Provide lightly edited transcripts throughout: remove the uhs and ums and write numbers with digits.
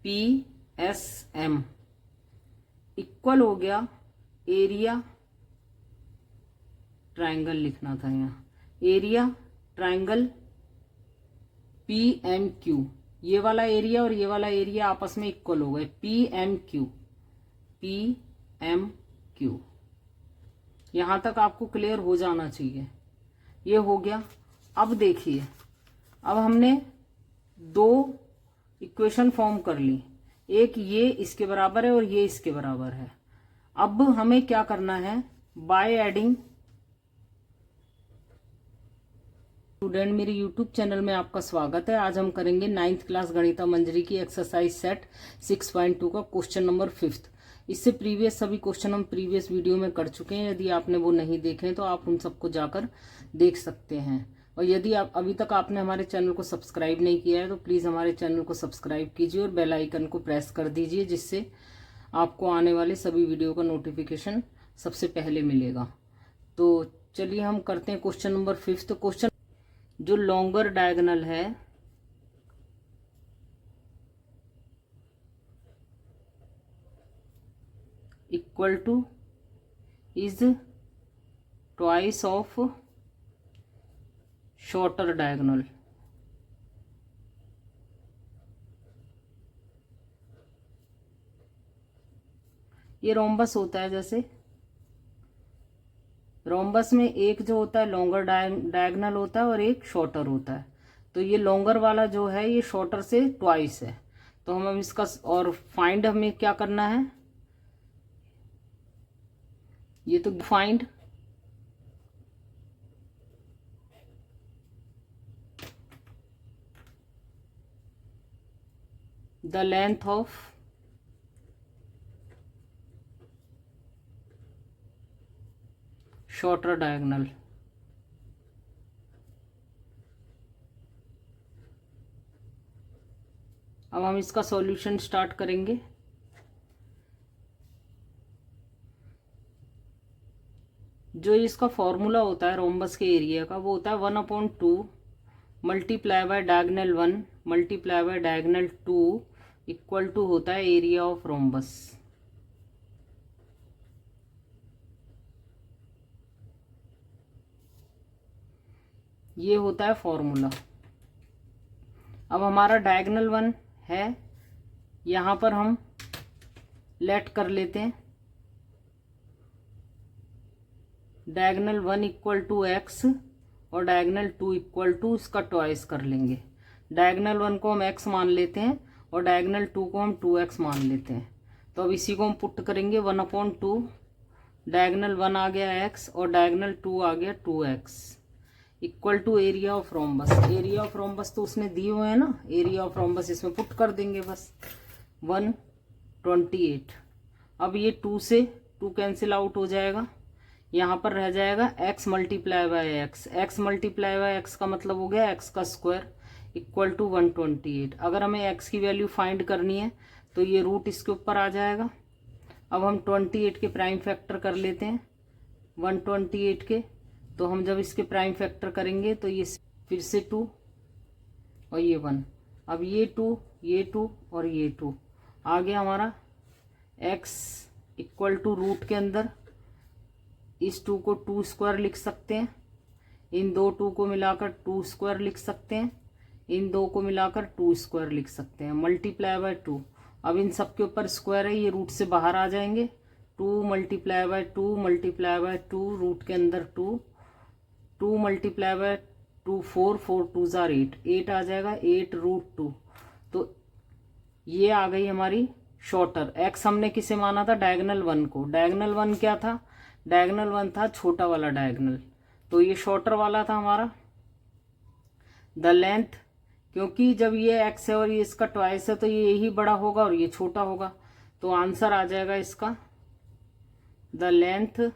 PSM equal हो गया area triangle लिखना था यहाँ, एरिया ट्रायंगल PMQ। ये वाला एरिया और ये वाला एरिया आपस में इक्वल हो गए, PMQ। यहां तक आपको क्लियर हो जाना चाहिए। ये हो गया। अब देखिए, अब हमने दो इक्वेशन फॉर्म कर ली, एक ये इसके बराबर है और ये इसके बराबर है। अब हमें क्या करना है, बाय एडिंग। स्टूडेंट, मेरे यूट्यूब चैनल में आपका स्वागत है। आज हम करेंगे 9th क्लास गणिता मंजरी की एक्सरसाइज सेट 6.2 का क्वेश्चन नंबर 5। इससे प्रीवियस सभी क्वेश्चन हम प्रीवियस वीडियो में कर चुके हैं। यदि आपने वो नहीं देखे तो आप उन सबको जाकर देख सकते हैं। और यदि आप अभी तक आपने हमारे चैनल को सब्सक्राइब नहीं किया है तो प्लीज़ हमारे चैनल को सब्सक्राइब कीजिए और बेल आइकन को प्रेस कर दीजिए, जिससे आपको आने वाले सभी वीडियो का नोटिफिकेशन सबसे पहले मिलेगा। तो चलिए हम करते हैं क्वेश्चन नंबर 5। तो क्वेश्चन जो लॉन्गर डायगोनल है equal two is twice of shorter diagonal. ये रोम्बस होता है, जैसे रोम्बस में एक जो होता है लॉन्गर डायगोनल होता है और एक शॉर्टर होता है। तो ये लॉन्गर वाला जो है ये शॉर्टर से ट्वाइस है। तो हम इसका और फाइंड हमें क्या करना है, ये तो find the length of shorter diagonal. अब हम इसका सॉल्यूशन स्टार्ट करेंगे। जो इसका फॉर्मूला होता है रोम्बस के एरिया का, वो होता है 1/2 multiply by diagonal 1 multiply by diagonal 2 equal to होता है एरिया ऑफ रोम्बस। ये होता है फॉर्मूला। अब हमारा डायगोनल 1 है, यहां पर हम लेट कर लेते हैं डायगोनल 1 इक्वल टू एक्स और डायगोनल 2 इक्वल टू उसका ट्वाइस कर लेंगे। डायगोनल 1 को हम x मान लेते हैं और डायगोनल 2 को हम 2x मान लेते हैं। तो अब इसी को हम पुट करेंगे 1/2 डायगोनल 1 आ गया x और डायगोनल 2 आ गया 2x equal to area of rhombus. Area of rhombus तो उसने दिए हुए हैं ना, एरिया ऑफ रोम्बस इसमें पुट कर देंगे बस 128। अब ये 2 से 2 कैंसिल आउट हो जाएगा, यहाँ पर रह जाएगा x multiply by x. x multiply by x का मतलब हो गया x का स्क्वायर इक्वल टू 128। अगर हमें x की वैल्यू फाइंड करनी है तो ये रूट इसके ऊपर आ जाएगा। अब हम 28 के प्राइम फैक्टर कर लेते हैं 128 के। तो हम जब इसके प्राइम फैक्टर करेंगे तो ये फिर से 2 और ये 1। अब ये 2 और ये 2 आ गया हमारा x इक्वल टू रूट के अंदर इस 2 को 2 स्क्वायर लिख सकते हैं, इन दो 2 को मिलाकर 2 स्क्वायर लिख सकते हैं, इन दो को मिलाकर 2 स्क्वायर लिख सकते हैं मल्टीप्लाई बाय 2। अब इन सब के ऊपर स्क्वायर है, ये रूट से बाहर आ जाएंगे। 2 multiply by 2 multiply by 2 root के अंदर 2 मल्टीप्लाई बाय 2 4 2 जार 8 आ जाएगा 8 रूट 2। तो ये आ गई हमारी शॉर्टर। x हमने किसे माना था, डायगोनल 1 को। डायगोनल 1 क्या था, डायगोनल 1 था छोटा वाला डायगोनल, तो ये शॉर्टर वाला था हमारा। द लेंथ, क्योंकि जब ये x है और ये इसका ट्वाइस है तो ये यही बड़ा होगा और ये छोटा होगा, तो आंसर आ जाएगा इसका the length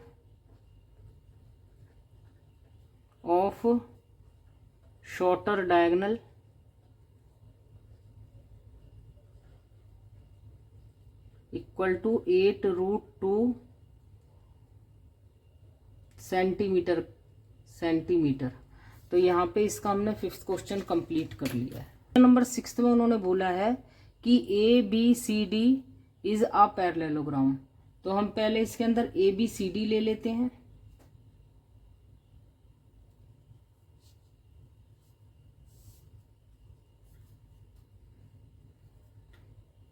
of shorter diagonal equal to 8 root 2 centimetre. तो यहाँ पे इसका हमने 5th क्वेश्चन कंप्लीट कर लिया है। नंबर 6 में उन्होंने बोला है कि a B C d is a parallelogram. तो हम पहले इसके अंदर ए बी सी डी ले लेते हैं।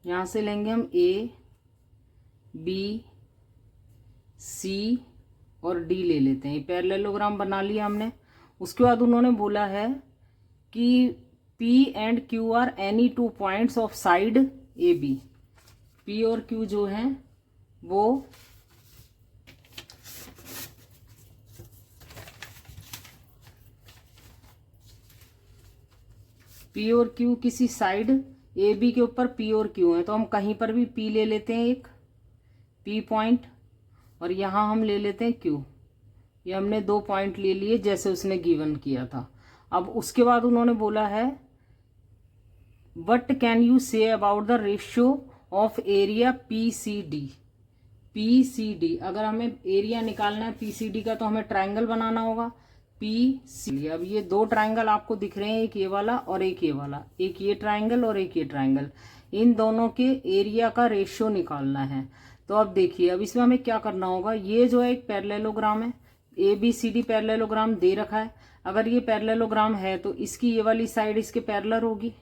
यहां से लेंगे हम ए बी सी और डी ले लेते हैं। ये पैरेललोग्राम बना लिया हमने। उसके बाद उन्होंने बोला है कि P and Q are any two points of side a b. P और Q जो हैं वो P और Q किसी साइड ए बी के ऊपर P और Q है, तो हम कहीं पर भी P ले लेते हैं, एक P पॉइंट, और यहाँ हम ले लेते हैं Q। ये हमने 2 पॉइंट ले लिए जैसे उसने गिवन किया था। अब उसके बाद उन्होंने बोला है what can you say about the ratio of area p C d. P C d, अगर हमें एरिया निकालना है पी सी डी का तो हमें ट्राइंगल बनाना होगा पी सी। अब ये 2 ट्राइंगल आपको दिख रहे हैं, एक ये वाला और एक ये वाला, एक ये ट्राइंगल और एक ये ट्राइंगल। इन दोनों के एरिया का रेशियो निकालना है। तो अब देखिए, अब इसमें हमें क्या करना होगा। ये जो है एक पैरेललोग्राम है, A B C D parallelogram दे रखा है। अगर ये पैरेललोग्राम है तो इसकी ये वाली साइड इसके पैरेलल होगी,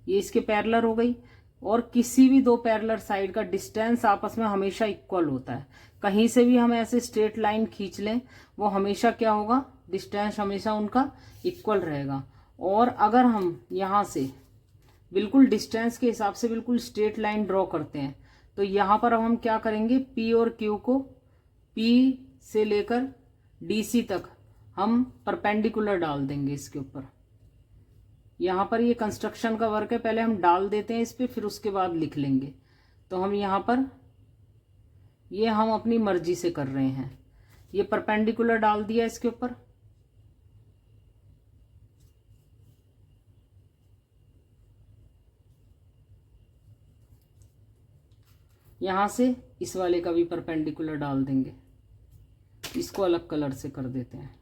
ये इसके पैरेलल हो गई। और किसी भी 2 पैरेलल साइड का डिस्टेंस आपस में हमेशा इक्वल होता है। कहीं से भी हम ऐसे स्ट्रेट लाइन खींच लें, वो हमेशा क्या होगा, डिस्टेंस हमेशा उनका इक्वल रहेगा। और अगर हम यहाँ से बिल्कुल डिस्टेंस के हिसाब से बिल्कुल स्ट्रेट लाइन ड्रॉ करते हैं, तो यहाँ पर अब हम क्या करेंगे, P और Q को P से लेकर DC तक हम परपेंडिकुलर डाल देंगे इसके ऊपर। यहाँ पर ये कंस्ट्रक्शन का वर्क है, पहले हम डाल देते हैं इस पे, फिर उसके बाद लिख लेंगे। तो हम यहाँ पर ये हम अपनी मर्जी से कर रहे हैं। ये परपेंडिकुलर डाल दिया इसके ऊपर। यहाँ से इस वाले का भी परपेंडिकुलर डाल देंगे। इसको अलग कलर से कर देते हैं।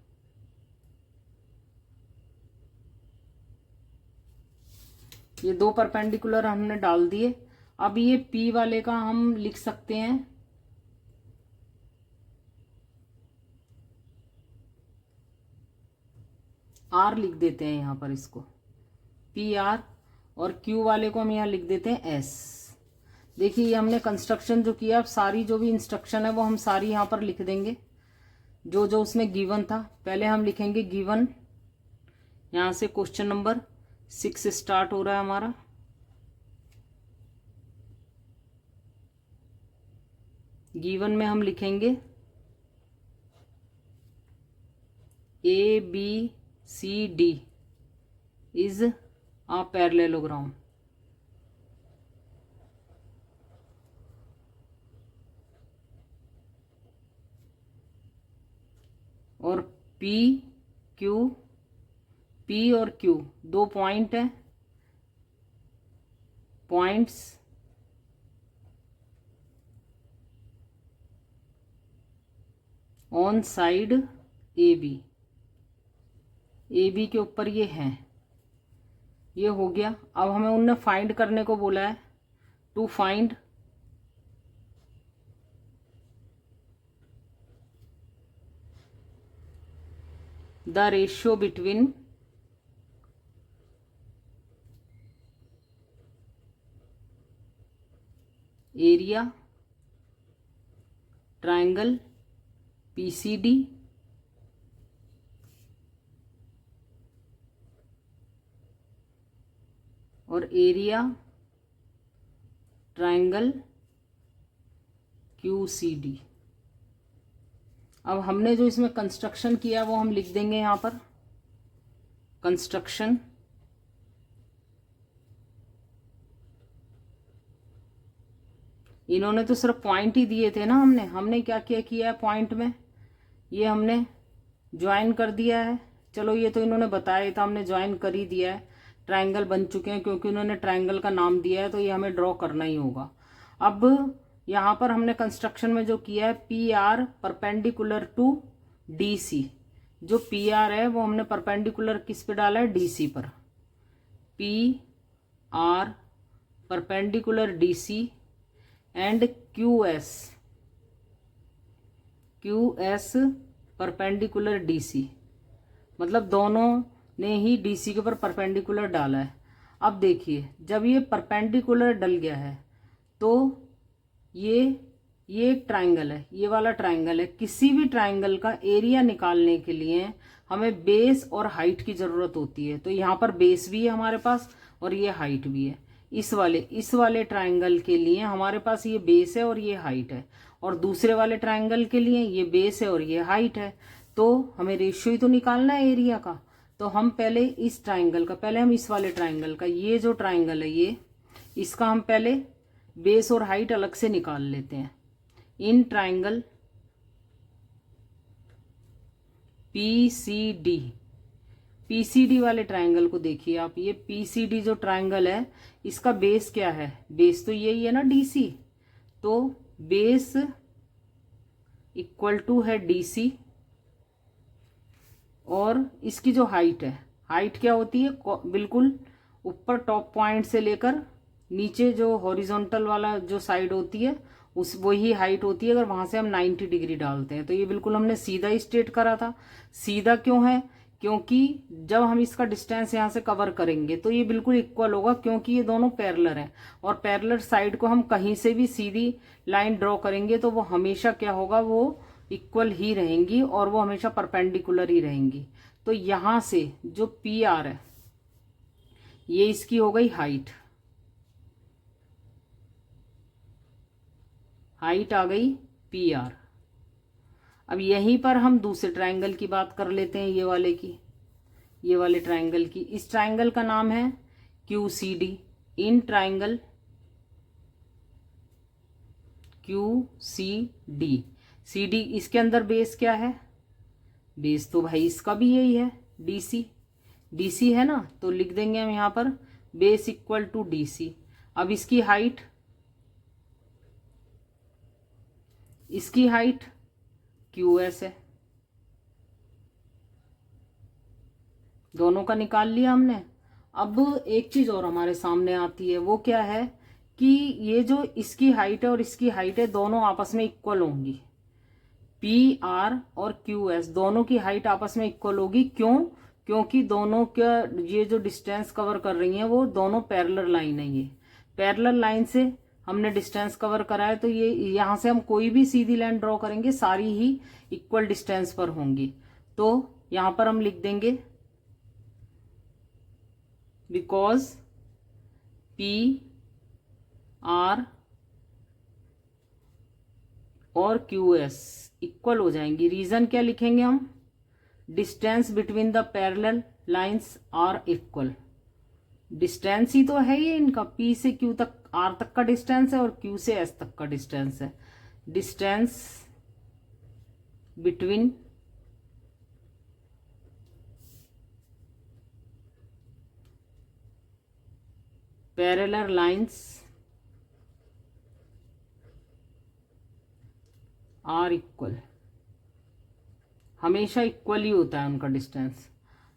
ये 2 परपेंडिकुलर हमने डाल दिए। अब ये P वाले का हम लिख सकते हैं R, लिख देते हैं यहाँ पर इसको PR, और Q वाले को हम यहाँ लिख देते हैं S। देखिए, ये हमने कंस्ट्रक्शन जो किया, सारी जो भी इंस्ट्रक्शन है वो हम सारी यहाँ पर लिख देंगे, जो जो उसमें गिवन था। पहले हम लिखेंगे गिवन, यहाँ से क्वेश्चन नंबर 6 स्टार्ट हो रहा है हमारा। गिवन में हम लिखेंगे a B C d is a parallelogram. और P और Q 2 पॉइंट है, points on side a b के ऊपर ये हैं। ये हो गया। अब हमें उनने फाइंड करने को बोला है, to find the ratio between area triangle PCD और एरिया ट्राइंगल QCD। अब हमने जो इसमें कंस्ट्रक्शन किया वो हम लिख देंगे यहाँ पर, कंस्ट्रक्शन। इन्होंने तो सिर्फ पॉइंट ही दिए थे ना, हमने क्या क्या किया है पॉइंट में, ये हमने ज्वाइन कर दिया है। चलो, ये तो इन्होंने बताया था, हमने ज्वाइन कर ही दिया है। ट्राइंगल बन चुके हैं क्योंकि उन्होंने ट्राइंगल का नाम दिया है, तो ये हमें ड्रॉ करना ही होगा। अब यहाँ पर हमने कंस्ट्रक्शन में जो किया है, PR परपेंडिकुलर टू DC। जो PR है वो हमने परपेंडिकुलर किस पे डाला है, DC पर। PR perpendicular d c and q s perpendicular d c, मतलब दोनों ने ही डी सी के ऊपर परपेंडिकुलर डाला है। अब देखिए जब ये परपेंडिकुलर डल गया है तो ये एक ट्राइंगल है, ये वाला ट्राइंगल है। किसी भी ट्राइंगल का एरिया निकालने के लिए हमें बेस और हाइट की ज़रूरत होती है। तो यहाँ पर बेस भी है हमारे पास और ये हाइट भी है। इस वाले ट्राइंगल के लिए हमारे पास ये बेस है और ये हाइट है, और दूसरे वाले ट्राइंगल के लिए ये बेस है और ये हाइट है। तो हमें रेशियो ही तो निकालना है एरिया का। तो हम पहले इस ट्राइंगल का, पहले हम इस वाले ट्राइंगल का, ये जो ट्राइंगल है ये, इसका हम पहले बेस और हाइट अलग से निकाल लेते हैं। इन ट्राइंगल पीसीडी वाले ट्राइंगल को देखिए आप। ये पीसीडी जो ट्राइंगल है इसका बेस क्या है? बेस तो यही है ना, डीसी। तो बेस इक्वल टू है डीसी, और इसकी जो हाइट है, हाइट क्या होती है? बिल्कुल ऊपर टॉप पॉइंट से लेकर नीचे जो हॉरिजॉन्टल वाला जो साइड होती है उस वही हाइट होती है अगर वहां से हम 90 डिग्री डालते हैं। तो ये बिल्कुल हमने सीधा ही स्ट्रेट करा था। सीधा क्यों है? क्योंकि जब हम इसका डिस्टेंस यहाँ से कवर करेंगे तो ये बिल्कुल इक्वल होगा, क्योंकि ये दोनों पैरेलल हैं। और पैरेलल साइड को हम कहीं से भी सीधी लाइन ड्रॉ करेंगे तो वो हमेशा क्या होगा? वो इक्वल ही रहेंगी और वो हमेशा परपेंडिकुलर ही रहेंगी। तो यहाँ से जो पी आर है ये इसकी हो गई हाइट, हाइट आ गई पी आर। अब यहीं पर हम दूसरे ट्राइंगल की बात कर लेते हैं, ये वाले की, ये वाले ट्राइंगल की। इस ट्राइंगल का नाम है q C d. In triangle Q C d, c d इसके अंदर बेस क्या है? बेस तो भाई इसका भी यही है, डीसी। डीसी है ना, तो लिख देंगे हम यहाँ पर बेस इक्वल टू डीसी। अब इसकी हाइट क्यू एस है। दोनों का निकाल लिया हमने। अब एक चीज और हमारे सामने आती है, वो क्या है कि ये जो इसकी हाइट है और इसकी हाइट है दोनों आपस में इक्वल होंगी। पी आर और क्यू एस दोनों की हाइट आपस में इक्वल होगी। क्यों? क्योंकि दोनों का ये जो डिस्टेंस कवर कर रही हैं वो दोनों पैरेलल लाइन है। ये पैरेलल लाइन से हमने डिस्टेंस कवर करा है, तो ये यहाँ से हम कोई भी सीधी लाइन ड्रॉ करेंगे सारी ही इक्वल डिस्टेंस पर होंगी। तो यहाँ पर हम लिख देंगे बिकॉज पी आर और क्यू एस इक्वल हो जाएंगी। रीजन क्या लिखेंगे हम? Distance between the parallel lines are equal. Distance ही तो है ये इनका, पी से क्यू तक, आर तक का डिस्टेंस है और क्यू से एस तक का डिस्टेंस है। Distance between parallel lines are equal. हमेशा इक्वल ही होता है उनका डिस्टेंस।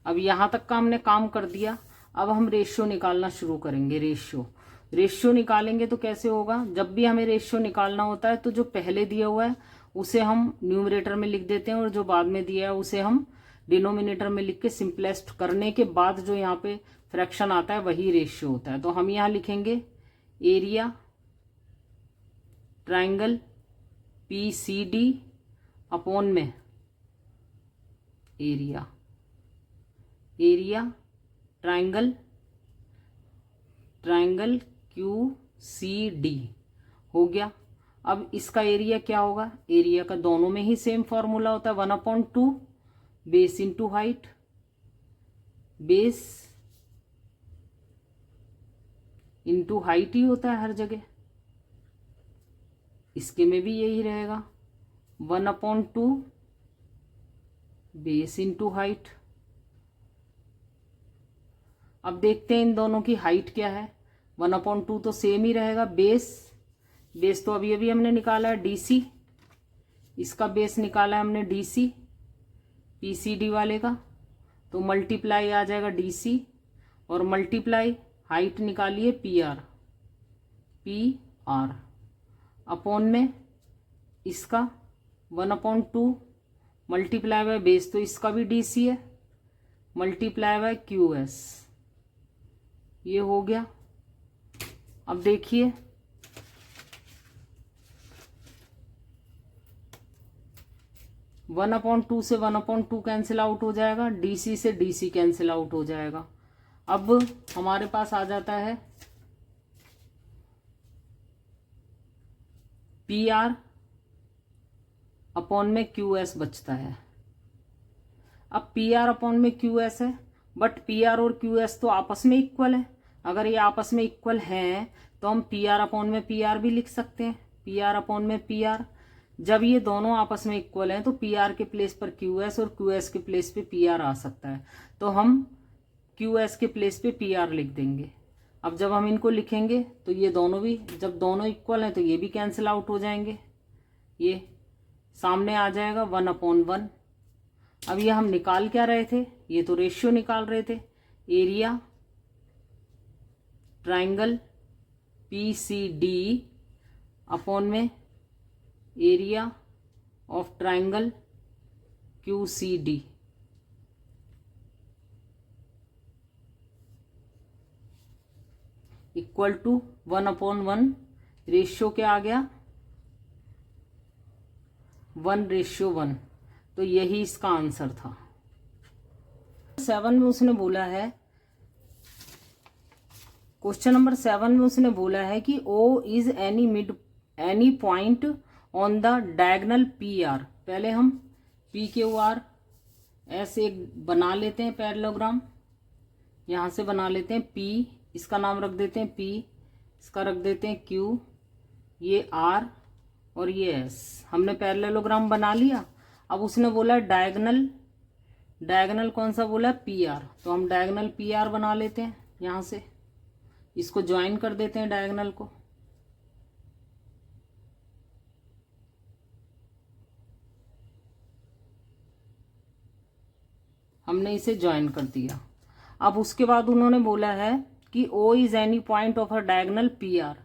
अब यहां तक का हमने काम कर दिया। अब हम रेशियो निकालना शुरू करेंगे। रेशियो निकालेंगे तो कैसे होगा? जब भी हमें रेशियो निकालना होता है तो जो पहले दिया हुआ है उसे हम न्यूमरेटर में लिख देते हैं, और जो बाद में दिया है उसे हम डिनोमिनेटर में लिख के सिंपलेस्ट करने के बाद जो यहाँ पे फ्रैक्शन आता है वही रेशियो होता है। तो हम यहाँ लिखेंगे एरिया ट्राइंगल पी सी डी अपॉन में area triangle Q C D हो गया। अब इसका एरिया क्या होगा? एरिया का दोनों में ही सेम फॉर्मूला होता है, 1/2 base into height. Base into height ही होता है हर जगह, इसके में भी यही रहेगा, 1/2 बेस इंटू हाइट। अब देखते हैं इन दोनों की हाइट क्या है। 1/2 तो सेम ही रहेगा। बेस तो अभी अभी हमने निकाला है डीसी, इसका बेस निकाला है हमने डीसी पीसीडी वाले का, तो मल्टीप्लाई आ जाएगा डीसी और मल्टीप्लाई हाइट निकालिए पीआर। PR अपॉन में इसका 1/2 मल्टीप्लाई बाय बेस, तो इसका भी DC है, मल्टीप्लाई बाय QS। ये हो गया। अब देखिए वन अपॉन टू से 1/2 कैंसिल आउट हो जाएगा, DC से DC कैंसिल आउट हो जाएगा। अब हमारे पास आ जाता है PR अपॉन में QS बचता है। अब PR अपॉन में QS है, बट PR और QS तो आपस में इक्वल है। अगर ये आपस में इक्वल हैं तो हम PR अपॉन में PR भी लिख सकते हैं, PR अपॉन में PR। जब ये दोनों आपस में इक्वल हैं तो PR के प्लेस पर QS और QS के प्लेस पे PR आ सकता है, तो हम QS के प्लेस पे PR लिख देंगे। अब जब हम इनको लिखेंगे तो ये दोनों भी, जब दोनों इक्वल हैं तो ये भी कैंसिल आउट हो जाएंगे, ये सामने आ जाएगा 1/1। अब ये हम निकाल क्या रहे थे, ये तो रेशियो निकाल रहे थे, एरिया ट्राइंगल PCD अपॉन में area of triangle QCD। Equal to 1/1, ratio क्या आ गया 1:1। तो यही इसका आंसर था। 7 में उसने बोला है, क्वेश्चन नंबर 7 में उसने बोला है कि O is any point on the diagonal PR। पहले हम PQR ऐसे एक बना लेते हैं पैरेललोग्राम, यहां से बना लेते हैं P, इसका नाम रख देते हैं P, इसका रख देते हैं Q, ये R और ये S। हमने पैरेललोग्राम बना लिया। अब उसने बोला डायगनल कौन सा बोला PR, तो हम डायगनल PR बना लेते हैं, यहां से इसको ज्वाइन कर देते हैं डायगनल को। हमने इसे ज्वाइन कर दिया। अब उसके बाद उन्होंने बोला है कि O is any point of a diagonal PR।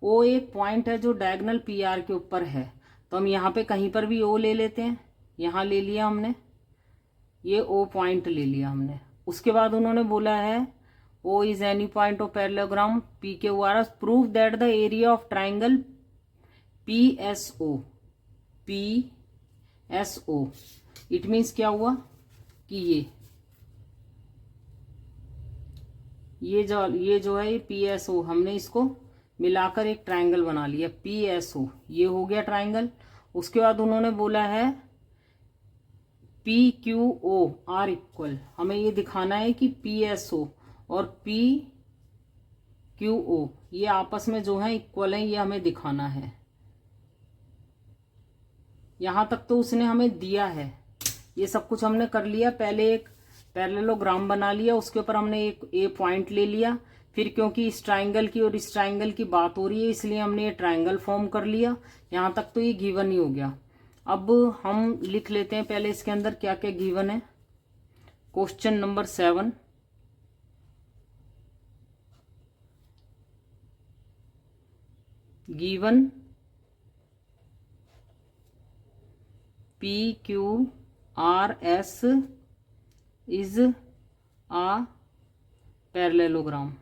O एक पॉइंट है जो डायगनल PR के ऊपर है, तो हम यहाँ पे कहीं पर भी O ले लेते हैं। यहाँ ले लिया हमने, ये O पॉइंट ले लिया हमने। उसके बाद उन्होंने बोला है O is any point of parallelogram PQR, prove that the area of triangle PSO। It means क्या हुआ कि ये जो है ये PSO, हमने इसको मिलाकर एक ट्राइंगल बना लिया PSO, ये हो गया ट्राइंगल। उसके बाद उन्होंने बोला है PQO आर इक्वल, हमें ये दिखाना है कि PSO और PQO ये आपस में जो है इक्वल है, ये हमें दिखाना है। यहां तक तो उसने हमें दिया है, ये सब कुछ हमने कर लिया। पहले एक पैरेललोग्राम बना लिया, उसके ऊपर हमने एक ए पॉइंट ले लिया, फिर क्योंकि इस ट्राइंगल की और इस ट्राइंगल की बात हो रही है इसलिए हमने ये ट्राइंगल फॉर्म कर लिया। यहां तक तो ये गिवन ही हो गया। अब हम लिख लेते हैं पहले इसके अंदर क्या क्या गिवन है। Question number 7, given PQRS is a parallelogram.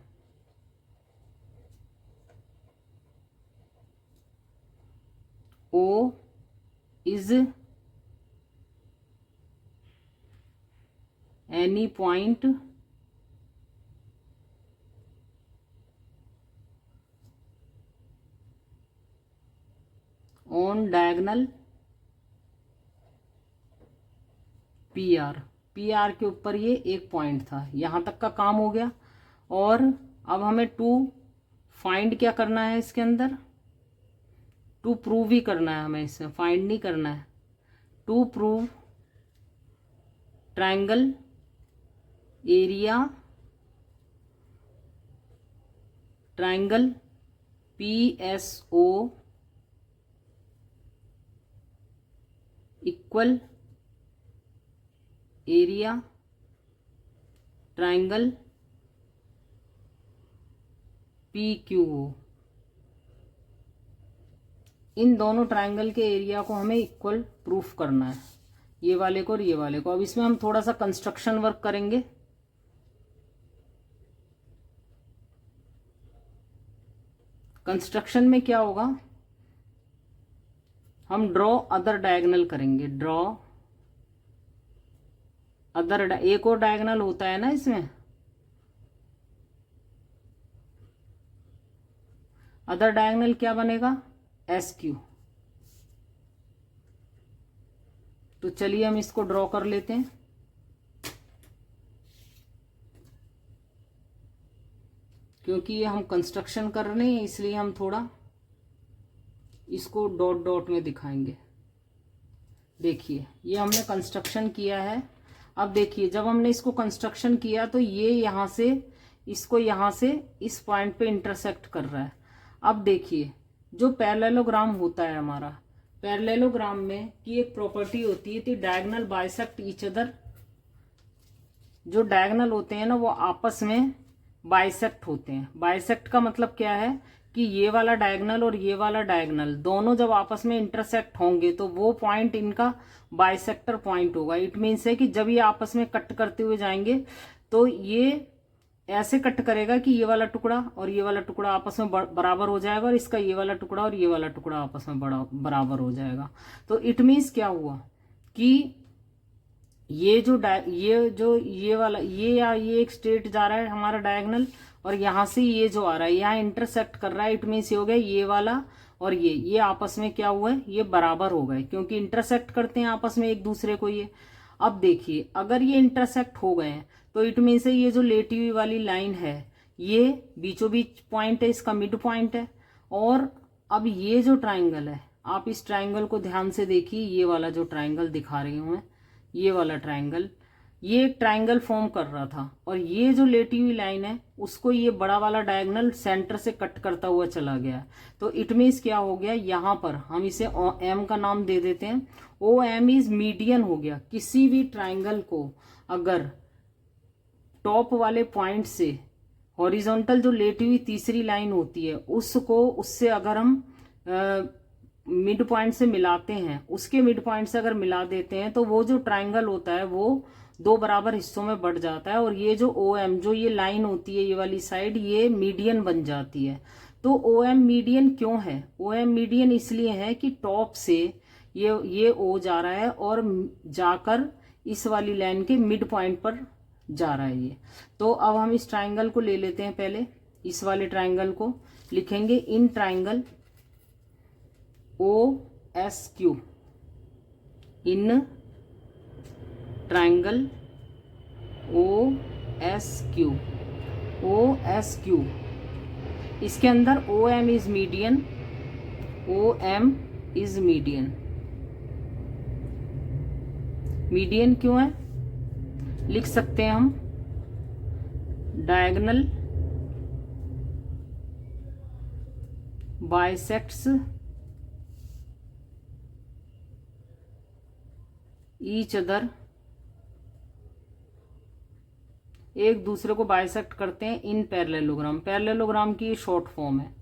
O is any point on diagonal PR के ऊपर ये एक पॉइंट था। यहां तक का काम हो गया। और अब हमें टू फाइंड क्या करना है, इसके अंदर टू प्रूव ही करना है, हमें इसमें फाइंड नहीं करना है। To prove triangle area triangle PSO equal area triangle PQO। इन दोनों ट्रायंगल के एरिया को हमें इक्वल प्रूफ करना है, ये वाले को और ये वाले को। अब इसमें हम थोड़ा सा कंस्ट्रक्शन वर्क करेंगे। कंस्ट्रक्शन में क्या होगा, हम ड्रॉ अदर डायगोनल करेंगे। ड्रॉ अदर, एक और डायगोनल होता है ना इसमें, अदर डायगोनल क्या बनेगा, एस क्यू। तो चलिए हम इसको ड्रॉ कर लेते हैं। क्योंकि ये हम कंस्ट्रक्शन कर रहे हैं इसलिए हम थोड़ा इसको डॉट डॉट में दिखाएंगे। देखिए ये हमने कंस्ट्रक्शन किया है। अब देखिए जब हमने इसको कंस्ट्रक्शन किया तो ये यहाँ से इसको यहाँ से इस पॉइंट पे इंटरसेक्ट कर रहा है। अब देखिए जो पैरेललोग्राम होता है हमारा, पैरेललोग्राम में की एक प्रॉपर्टी होती है कि डायगोनल बाइसेक्ट ईच अदर। जो डायगोनल होते हैं ना वो आपस में बाइसेक्ट होते हैं। बाइसेक्ट का मतलब क्या है कि ये वाला डायगोनल और ये वाला डायगोनल दोनों जब आपस में इंटरसेक्ट होंगे तो वो पॉइंट इनका बाइसेक्टर पॉइंट होगा। इट मीन्स है कि जब ये आपस में कट करते हुए जाएंगे तो ये ऐसे कट करेगा कि ये वाला टुकड़ा और ये वाला टुकड़ा आपस में बराबर हो जाएगा, और इसका ये वाला टुकड़ा और ये वाला टुकड़ा आपस में बराबर हो जाएगा। तो इट मीन्स क्या हुआ कि ये वाला ये एक स्ट्रेट जा रहा है हमारा डायगोनल, और यहाँ से ये जो आ रहा है यहाँ इंटरसेक्ट कर रहा है। इट मीन्स ये हो गया ये वाला और ये आपस में क्या हुआ है, ये बराबर हो गए क्योंकि इंटरसेक्ट करते हैं आपस में एक दूसरे को ये। अब देखिए अगर ये इंटरसेक्ट हो गए हैं तो इट मीन्स ये जो लेटी हुई वाली लाइन है ये बीचों बीच पॉइंट है, इसका मिड पॉइंट है। और अब ये जो ट्राइंगल है, आप इस ट्राइंगल को ध्यान से देखिए, ये वाला जो ट्राइंगल दिखा रही हूं मैं, ये वाला ट्राइंगल, ये एक ट्राइंगल फॉर्म कर रहा था, और ये जो लेटी हुई लाइन है उसको ये बड़ा वाला डायगोनल सेंटर से कट करता हुआ चला गया। तो इट मीन्स क्या हो गया, यहाँ पर हम इसे एम का नाम दे देते हैं। ओ एम इज मीडियन हो गया। किसी भी ट्राइंगल को अगर टॉप वाले पॉइंट से हॉरिजॉन्टल जो लेटी हुई तीसरी लाइन होती है उससे अगर हम मिड पॉइंट से मिलाते हैं, उसके मिड पॉइंट से अगर मिला देते हैं तो वो जो ट्राइंगल होता है वो दो बराबर हिस्सों में बढ़ जाता है, और ये जो ओ एम जो ये लाइन होती है ये वाली साइड, ये मीडियन बन जाती है। तो ओ एम मीडियन क्यों है, ओ एम मीडियन इसलिए है कि टॉप से ये ओ जा रहा है और जाकर इस वाली लाइन के मिड पॉइंट पर जा रहा है ये। तो अब हम इस ट्राइंगल को ले लेते हैं। पहले इस वाले ट्राइंगल को लिखेंगे in triangle o s q, in triangle o s q, o s q. इसके अंदर o m is median, o m is median. Median क्यों है, लिख सकते हैं हम डायगोनल बाइसेक्ट्स ईच अदर, एक दूसरे को बाइसेक्ट करते हैं इन पैरेललोग्राम। पैरेललोग्राम की ये शॉर्ट फॉर्म है।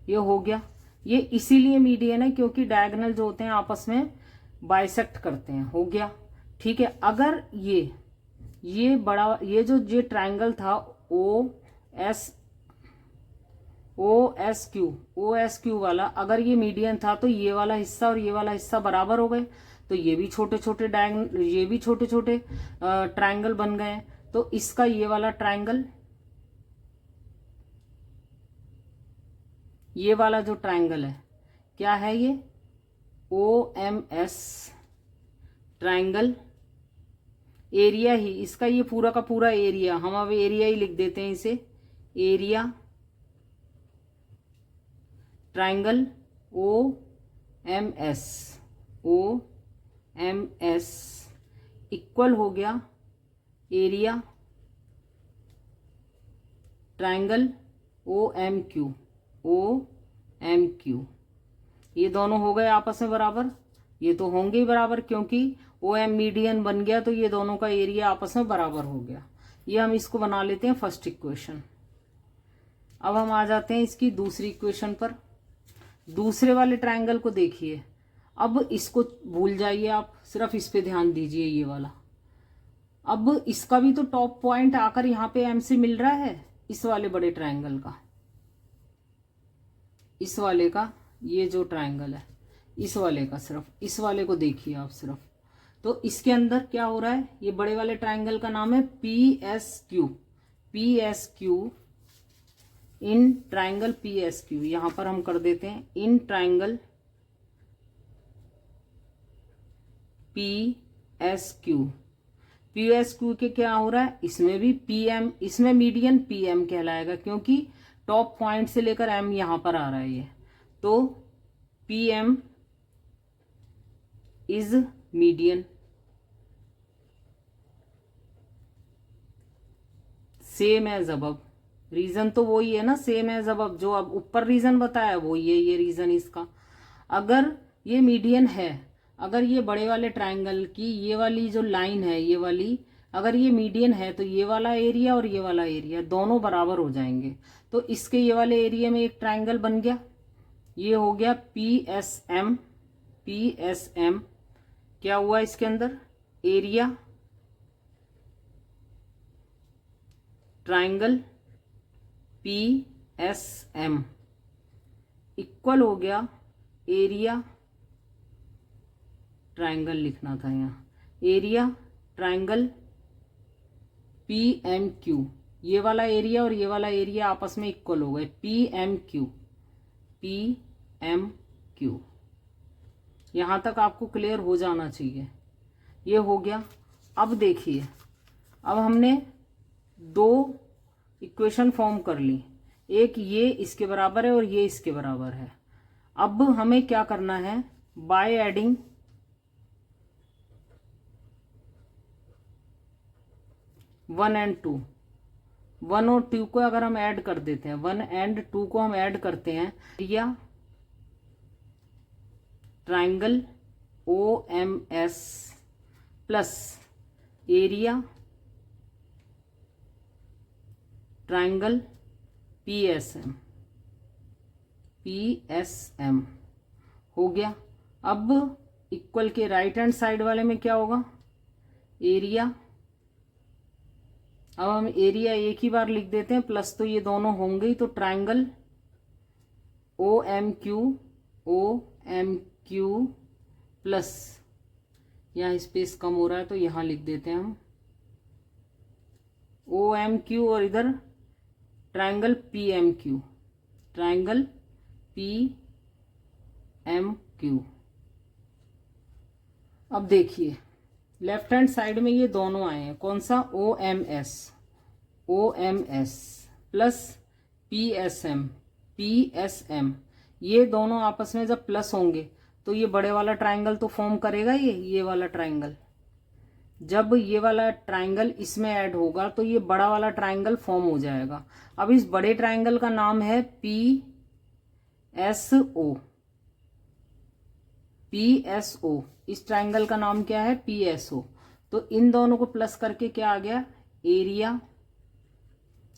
ये हो गया, ये इसीलिए मीडियन है क्योंकि डायगोनल जो होते हैं आपस में बाइसेक्ट करते हैं। हो गया, ठीक है। अगर ये बड़ा ये ट्राइंगल था ओ एस क्यू वाला, अगर ये मीडियन था तो ये वाला हिस्सा और ये वाला हिस्सा बराबर हो गए, तो ये भी छोटे छोटे ट्राइंगल बन गए। तो इसका ये वाला ट्राइंगल, ये वाला जो ट्राइंगल है क्या है, ये O M S triangle. Area ही इसका, ये पूरा का पूरा एरिया, हम अब एरिया ही लिख देते हैं इसे, area triangle o M s equal हो गया area triangle o m q. ये दोनों हो गए आपस में बराबर, ये तो होंगे ही बराबर क्योंकि ओ एम मीडियन बन गया, तो ये दोनों का एरिया आपस में बराबर हो गया। ये हम इसको बना लेते हैं फर्स्ट इक्वेशन। अब हम आ जाते हैं इसकी दूसरी इक्वेशन पर। दूसरे वाले ट्रायंगल को देखिए, अब इसको भूल जाइए आप, सिर्फ इस पे ध्यान दीजिए ये वाला। अब इसका भी तो टॉप पॉइंट आकर यहाँ पे एम से मिल रहा है, इस वाले बड़े ट्रायंगल का, इस वाले का, ये जो ट्रायंगल है इस वाले का, सिर्फ इस वाले को देखिए आप सिर्फ। तो इसके अंदर क्या हो रहा है, ये बड़े वाले ट्रायंगल का नाम है PSQ, PSQ in triangle PSQ। यहां पर हम कर देते हैं इन ट्रायंगल PSQ। PSQ के क्या हो रहा है, इसमें भी PM, इसमें मीडियन PM कहलाएगा क्योंकि टॉप पॉइंट से लेकर M यहां पर आ रहा है ये। तो PM is median, same as above. Reason तो वही है ना, सेम एज अबव, जो अब ऊपर रीजन बताया वही है ये रीजन इसका। अगर ये मीडियन है, अगर ये बड़े वाले ट्रायंगल की ये वाली जो लाइन है, ये वाली अगर ये मीडियन है तो ये वाला एरिया और ये वाला एरिया दोनों बराबर हो जाएंगे। तो इसके ये वाले एरिया में एक ट्रायंगल बन गया, ये हो गया PSM। PSM क्या हुआ इसके अंदर, एरिया ट्रायंगल PSM इक्वल हो गया एरिया, ट्रायंगल लिखना था यहाँ, एरिया ट्रायंगल PMQ। ये वाला एरिया और ये वाला एरिया आपस में इक्वल हो गए, PMQ। PMQ यहां तक आपको क्लियर हो जाना चाहिए, ये हो गया। अब देखिए, अब हमने दो इक्वेशन फॉर्म कर ली, एक ये इसके बराबर है और ये इसके बराबर है। अब हमें क्या करना है, by adding one and two, one और टू को अगर हम ऐड कर देते हैं, वन एंड टू को हम ऐड करते हैं, area triangle OMS plus area triangle PSM हो गया। अब इक्वल के राइट हैंड साइड वाले में क्या होगा, एरिया, अब हम एरिया एक ही बार लिख देते हैं, प्लस तो ये दोनों होंगे ही, तो ट्रायंगल OMQ प्लस, यहाँ स्पेस कम हो रहा है तो यहाँ लिख देते हैं हम OMQ और इधर ट्रायंगल PMQ, ट्रायंगल PMQ। अब देखिए लेफ्ट हैंड साइड में ये दोनों आए हैं, कौन सा, OMS प्लस PSM। ये दोनों आपस में जब प्लस होंगे तो ये बड़े वाला ट्रायंगल तो फॉर्म करेगा, ये वाला ट्रायंगल। जब ये वाला ट्रायंगल इसमें ऐड होगा तो ये बड़ा वाला ट्रायंगल फॉर्म हो जाएगा। अब इस बड़े ट्रायंगल का नाम है PSO। इस ट्रायंगल का नाम क्या है, PSO। तो इन दोनों को प्लस करके क्या आ गया, एरिया,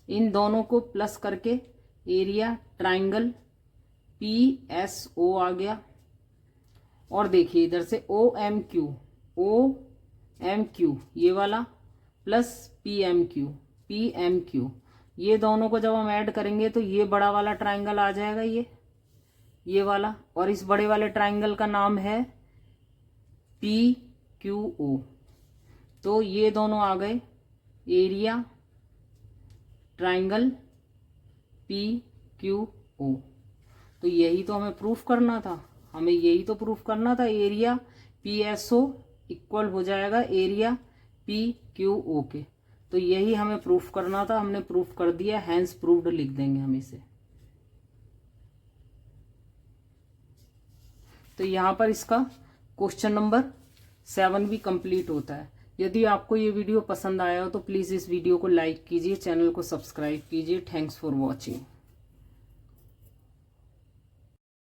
इन दोनों को प्लस करके एरिया ट्रायंगल PSO आ गया। और देखिए इधर से OMQ ये वाला प्लस PMQ, ये दोनों को जब हम ऐड करेंगे तो ये बड़ा वाला ट्रायंगल आ जाएगा, ये वाला, और इस बड़े वाले ट्रायंगल का नाम है PQO। तो ये दोनों आ गए एरिया ट्रायंगल PQO। तो यही तो हमें प्रूफ करना था, एरिया PSO इक्वल हो जाएगा एरिया PQO के। तो यही हमें प्रूफ करना था, हमने प्रूफ कर दिया, हैंस प्रूव्ड लिख देंगे हम इसे। तो यहाँ पर इसका क्वेश्चन नंबर 7 भी कंप्लीट होता है। यदि आपको ये वीडियो पसंद आया हो तो प्लीज़ इस वीडियो को लाइक कीजिए, चैनल को सब्सक्राइब कीजिए। Thanks for watching.